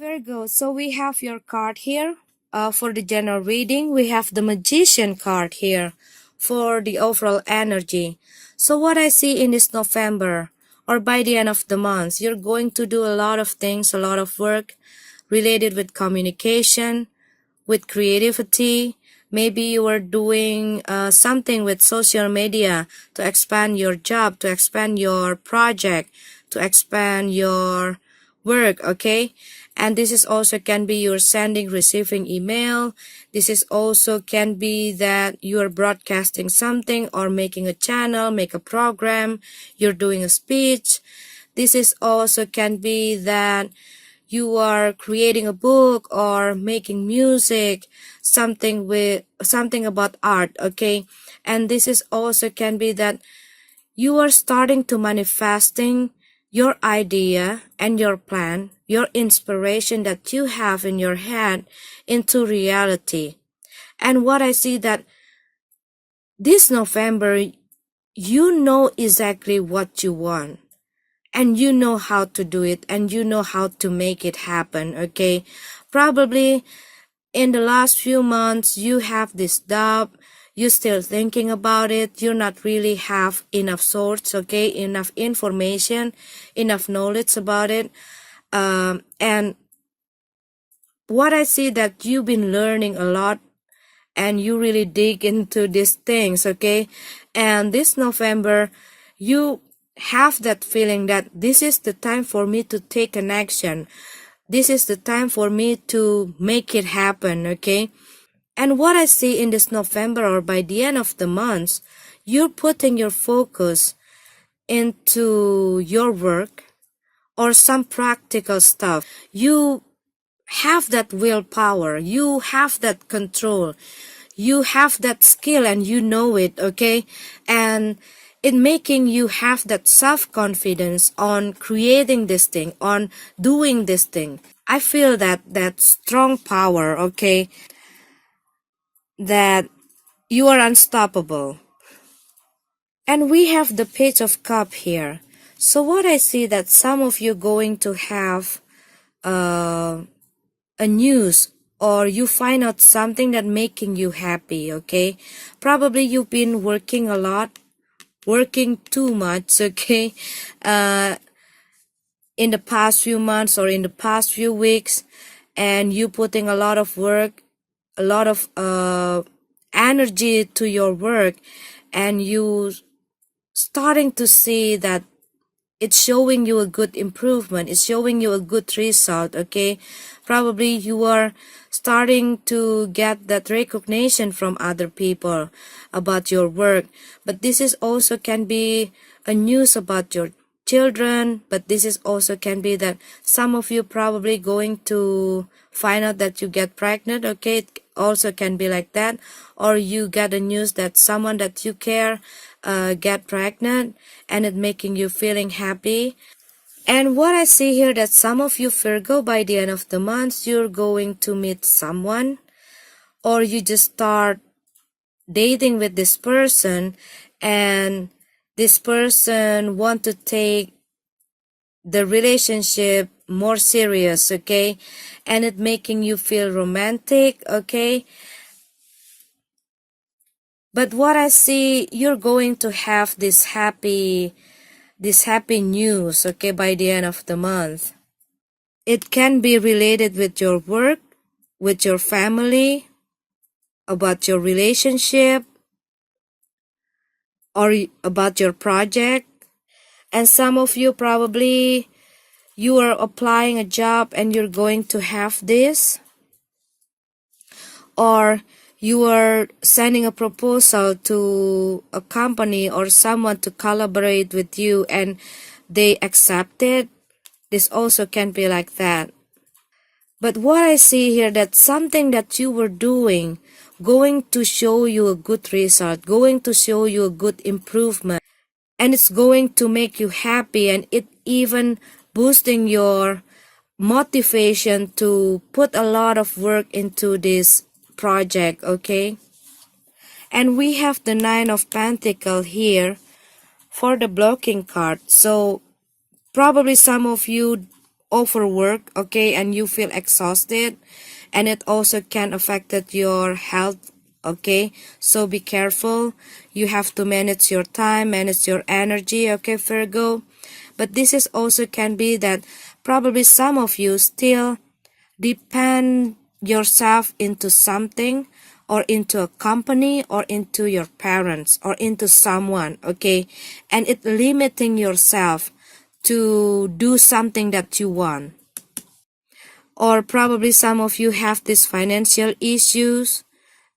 Virgo, so we have your card here for the general reading. We have the Magician card here for the overall energy. So what I see in this November or by the end of the month, you're going to do a lot of things, a lot of work related with communication, with creativity. Maybe you are doing something with social media to expand your job, to expand your project, to expand your work, okay? And this is also can be you're sending, receiving email. This is also can be that you're broadcasting something or making a channel, make a program, you're doing a speech. This is also can be that you are creating a book or making music, something about art, okay? And this is also can be that you are starting to manifesting your idea and your plan, your inspiration that you have in your head into reality. And what I see that this November, you know exactly what you want. And you know how to do it and you know how to make it happen, okay? Probably in the last few months you have this doubt, you're still thinking about it, you're not really have enough source, okay, enough information, enough knowledge about it. And what I see that you've been learning a lot and you really dig into these things, okay? And this November, you have that feeling that this is the time for me to take an action. This is the time for me to make it happen, okay? And what I see in this November or by the end of the month, you're putting your focus into your work or some practical stuff. You have that willpower, you have that control, you have that skill and you know it, okay? And in making you have that self-confidence on creating this thing, on doing this thing. I feel that strong power, okay? That you are unstoppable. And we have the Page of Cup here. So what I see that some of you going to have a news or you find out something that making you happy, okay? Probably you've been working a lot, working too much, okay? In the past few months or in the past few weeks, and you putting a lot of work, a lot of energy to your work, and you starting to see that it's showing you a good improvement, it's showing you a good result, okay? Probably you are starting to get that recognition from other people about your work, but this is also can be a news about your children, but this is also can be that some of you probably going to find out that you get pregnant, okay? It also can be like that, or you get a news that someone that you care get pregnant and it making you feeling happy. And what I see here that some of you Virgo by the end of the month you're going to meet someone or you just start dating with this person and this person want to take the relationship more serious, okay? And it making you feel romantic, okay? But what I see, you're going to have this happy news, okay, by the end of the month. It can be related with your work, with your family, about your relationship, or about your project. And some of you probably, you are applying a job and you're going to have this. Or you are sending a proposal to a company or someone to collaborate with you and they accept it. This also can be like that. But what I see here that something that you were doing going to show you a good result, going to show you a good improvement, and it's going to make you happy and it even boosting your motivation to put a lot of work into this project, okay? And we have the Nine of Pentacles here for the blocking card. So probably some of you overwork, okay, and you feel exhausted, and it also can affect your health, okay. So be careful. You have to manage your time, manage your energy, okay, Virgo. But this is also can be that probably some of you still depend yourself into something, or into a company, or into your parents, or into someone, okay, and it limiting yourself to do something that you want. Or probably some of you have these financial issues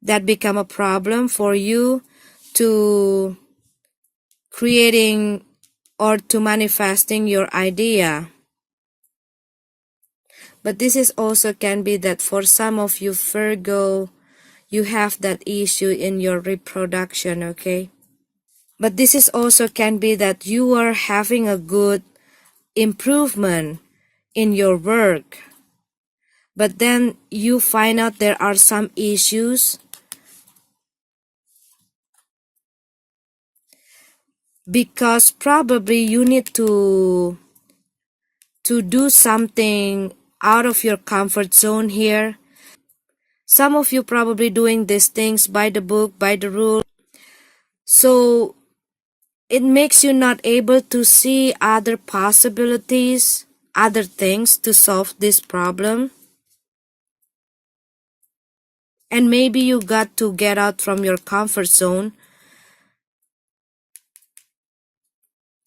that become a problem for you to creating or to manifesting your idea. But this is also can be that for some of you Virgo, you have that issue in your reproduction, okay. But this is also can be that you are having a good improvement in your work, but then you find out there are some issues because probably you need to do something out of your comfort zone here. Some of you probably doing these things by the book, by the rule, so it makes you not able to see other possibilities, other things to solve this problem. And maybe you got to get out from your comfort zone,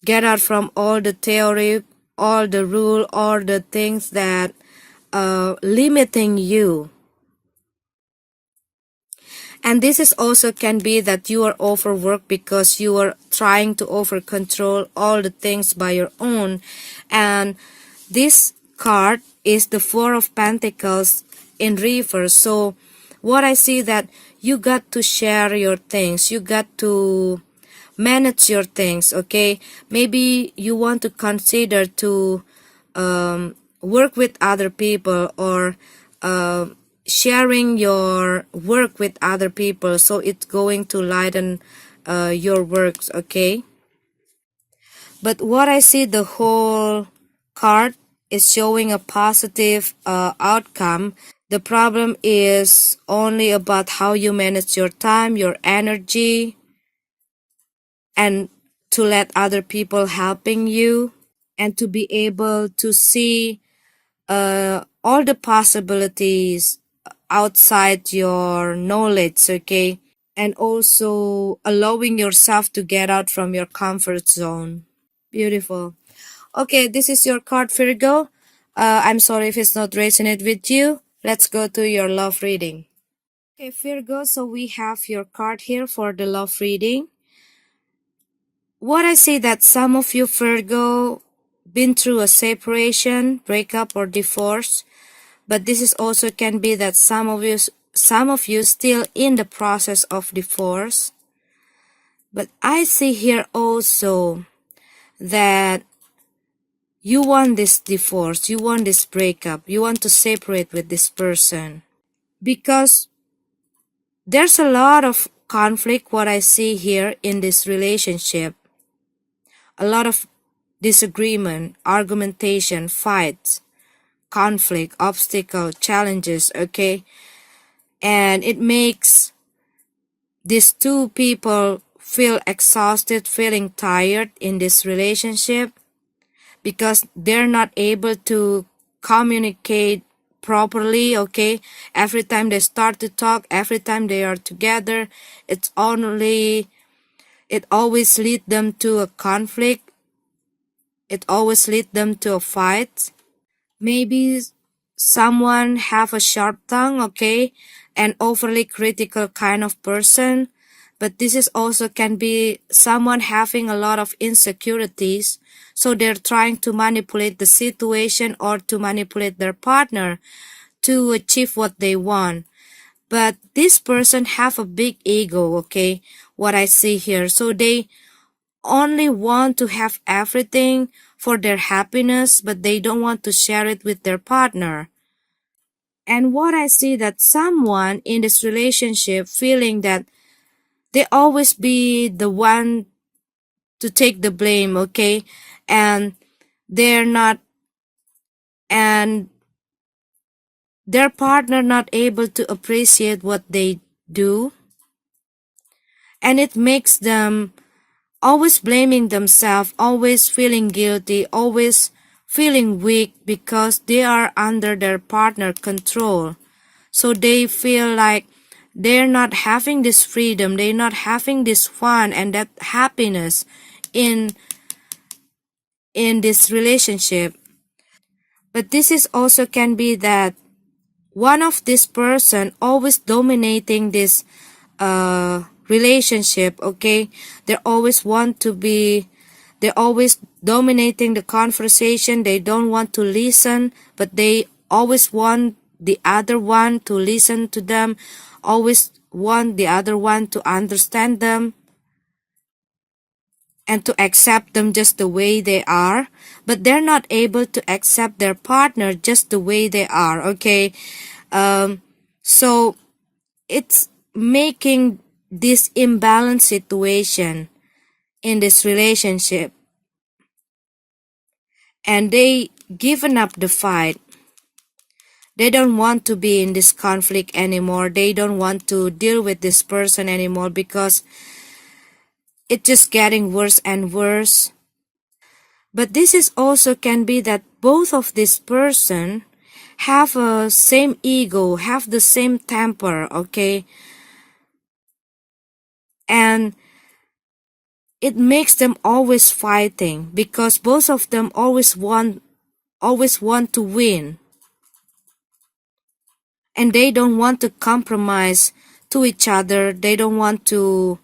get out from all the theory, all the rule, all the things that limiting you. And this is also can be that you are overworked because you are trying to over control all the things by your own. And this card is the Four of Pentacles in reverse. So what I see that you got to share your things, you got to manage your things, okay. Maybe you want to consider to work with other people, or uh, sharing your work with other people, so it's going to lighten your works, okay. But what I see, the whole card is showing a positive outcome. The problem is only about how you manage your time, your energy, and to let other people helping you, and to be able to see all the possibilities outside your knowledge, okay, and also allowing yourself to get out from your comfort zone. Beautiful. Okay, this is your card, Virgo. I'm sorry if it's not resonate with you. Let's go to your love reading. Okay, Virgo, so we have your card here for the love reading. What I see that some of you Virgo been through a separation, breakup, or divorce, but this is also can be that some of you still in the process of divorce. But I see here also that you want this divorce, you want this breakup, you want to separate with this person because there's a lot of conflict. What I see here in this relationship, a lot of disagreement, argumentation, fights, conflict, obstacle, challenges, okay? And it makes these two people feel exhausted, feeling tired in this relationship because they're not able to communicate properly, okay? Every time they start to talk, every time they are together, it always leads them to a conflict. It always leads them to a fight. Maybe someone have a sharp tongue, okay, and overly critical kind of person. But this is also can be someone having a lot of insecurities. So they're trying to manipulate the situation or to manipulate their partner to achieve what they want. But this person have a big ego, okay, what I see here. So they only want to have everything for their happiness, but they don't want to share it with their partner. And what I see that someone in this relationship feeling that they always be the one to take the blame, okay? And they're not and their partner not able to appreciate what they do, and it makes them always blaming themselves, always feeling guilty, always feeling weak because they are under their partner control. So they feel like they're not having this freedom, they're not having this fun and that happiness in this relationship. But this is also can be that one of this person always dominating this relationship, okay? They're always dominating the conversation. They don't want to listen, but they always want the other one to listen to them, always want the other one to understand them and to accept them just the way they are, but they're not able to accept their partner just the way they are, okay? So it's making this imbalanced situation in this relationship, and they given up the fight. They don't want to be in this conflict anymore. They don't want to deal with this person anymore because it's just getting worse and worse. But this is also can be that both of this person have a same ego, have the same temper, okay? And it makes them always fighting because both of them always want to win. And they don't want to compromise to each other. They don't want to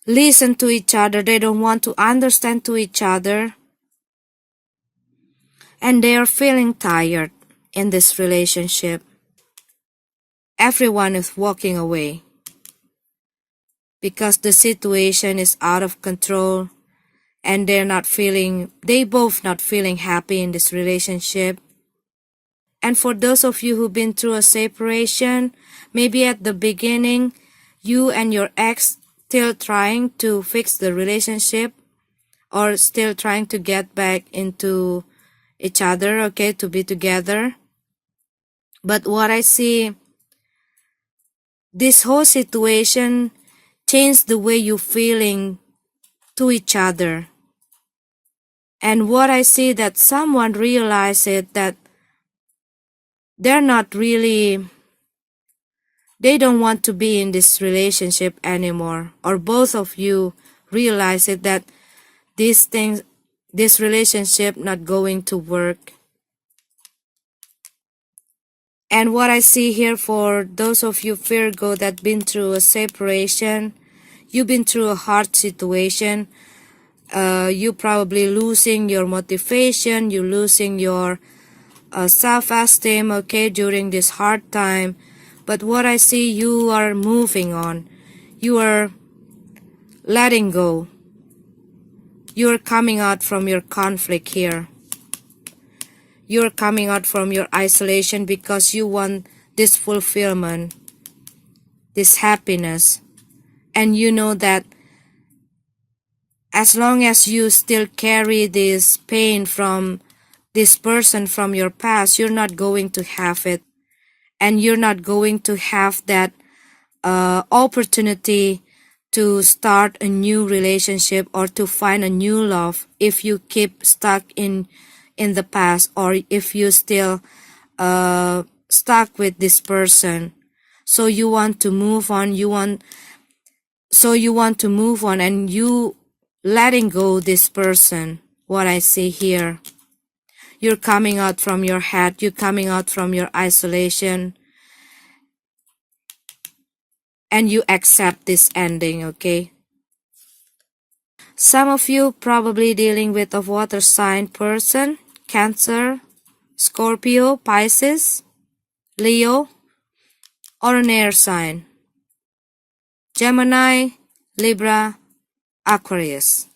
listen to each other. They don't want to understand to each other. And they are feeling tired in this relationship. Everyone is walking away because the situation is out of control and they both not feeling happy in this relationship. And for those of you who've been through a separation, maybe at the beginning, you and your ex still trying to fix the relationship or still trying to get back into each other, okay, to be together. But what I see, this whole situation changed the way you're feeling to each other. And what I see that someone realized it that they don't want to be in this relationship anymore, or both of you realize it that this relationship not going to work. And what I see here for those of you Virgo that been through a separation, you've been through a hard situation, you probably losing your motivation, you losing your self-esteem, okay, during this hard time. But what I see, you are moving on. You are letting go. You are coming out from your conflict here. You are coming out from your isolation because you want this fulfillment, this happiness. And you know that as long as you still carry this pain from this person from your past, you're not going to have it. And you're not going to have that opportunity to start a new relationship or to find a new love if you keep stuck in the past, or if you still stuck with this person. So you want to move on. You want to move on, and you letting go this person. What I see here, you're coming out from your head. You're coming out from your isolation. And you accept this ending, okay? Some of you probably dealing with a water sign person, Cancer, Scorpio, Pisces, Leo, or an air sign, Gemini, Libra, Aquarius.